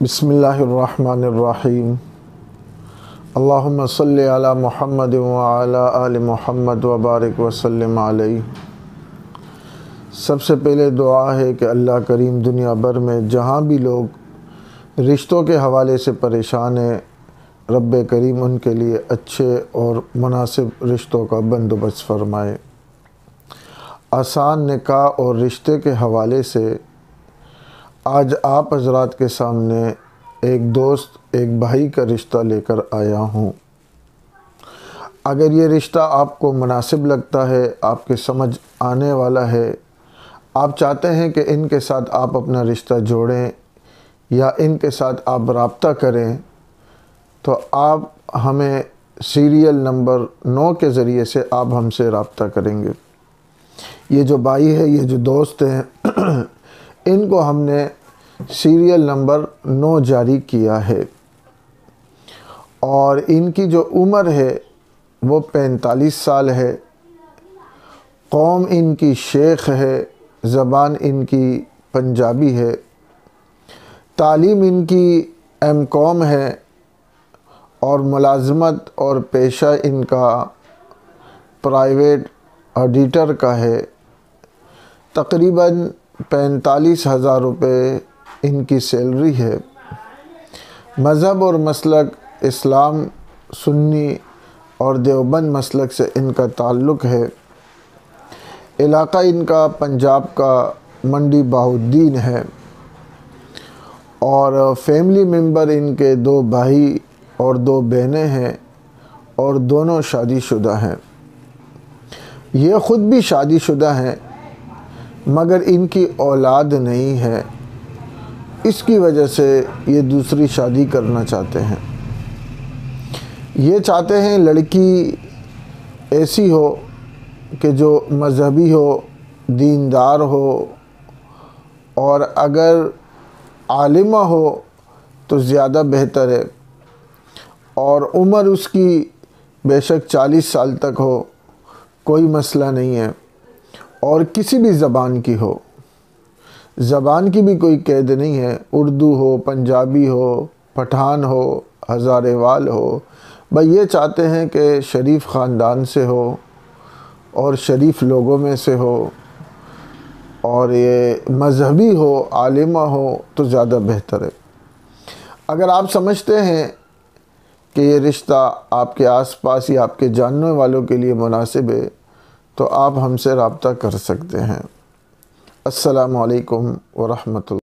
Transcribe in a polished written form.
बिस्मिल्लाहिर्रहमानिर्रहीम। अल्लाहुम्मा सल्लि अला मुहम्मद व अला आलि मुहम्मद व बारिक व सल्लिम अलैहि। सबसे पहले दुआ है कि अल्लाह करीम दुनिया भर में जहाँ भी लोग रिश्तों के हवाले से परेशान हैं, रब्बे करीम उनके लिए अच्छे और मुनासिब रिश्तों का बंदोबस्त फ़रमाए। आसान निकाह और रिश्ते के हवाले से आज आप हज़रात के सामने एक दोस्त, एक भाई का रिश्ता लेकर आया हूँ। अगर ये रिश्ता आपको मुनासिब लगता है, आपके समझ आने वाला है, आप चाहते हैं कि इनके साथ आप अपना रिश्ता जोड़ें या इनके साथ आप रब्ता करें, तो आप हमें सीरियल नंबर 9 के ज़रिए से आप हमसे रब्ता करेंगे। ये जो भाई है, ये जो दोस्त हैं, इनको हमने सीरियल नंबर 9 जारी किया है और इनकी जो उम्र है वो 45 साल है। कौम इनकी शेख है, ज़बान इनकी पंजाबी है, तालीम इनकी एम.कॉम है और मुलाज़मत और पेशा इनका प्राइवेट ऑडिटर का है। तकरीबन 45,000 रुपये इनकी सैलरी है। मज़हब और मसलक इस्लाम, सुन्नी और देवबंद मसलक से इनका ताल्लुक़ है। इलाक़ा इनका पंजाब का मंडी बहाउद्दीन है और फैमिली मेंबर इनके 2 भाई और 2 बहनें हैं और दोनों शादीशुदा हैं। ये ख़ुद भी शादीशुदा हैं मगर इनकी औलाद नहीं है, इसकी वजह से ये दूसरी शादी करना चाहते हैं। ये चाहते हैं लड़की ऐसी हो कि जो मज़हबी हो, दीनदार हो और अगर आलिमा हो तो ज़्यादा बेहतर है और उम्र उसकी बेशक 40 साल तक हो, कोई मसला नहीं है और किसी भी ज़बान की हो। ज़बान की भी कोई कैद नहीं है, उर्दू हो, पंजाबी हो, पठान हो, हज़ारेवाल हो। भाई ये चाहते हैं कि शरीफ ख़ानदान से हो और शरीफ लोगों में से हो और ये मज़हबी हो, आलिमा हो तो ज़्यादा बेहतर है। अगर आप समझते हैं कि ये रिश्ता आपके आसपास या आपके जानने वालों के लिए मुनासिब है तो आप हमसे रब्ता कर सकते हैं। अस्सलामु अलैकुम व रहमतुल्लाह।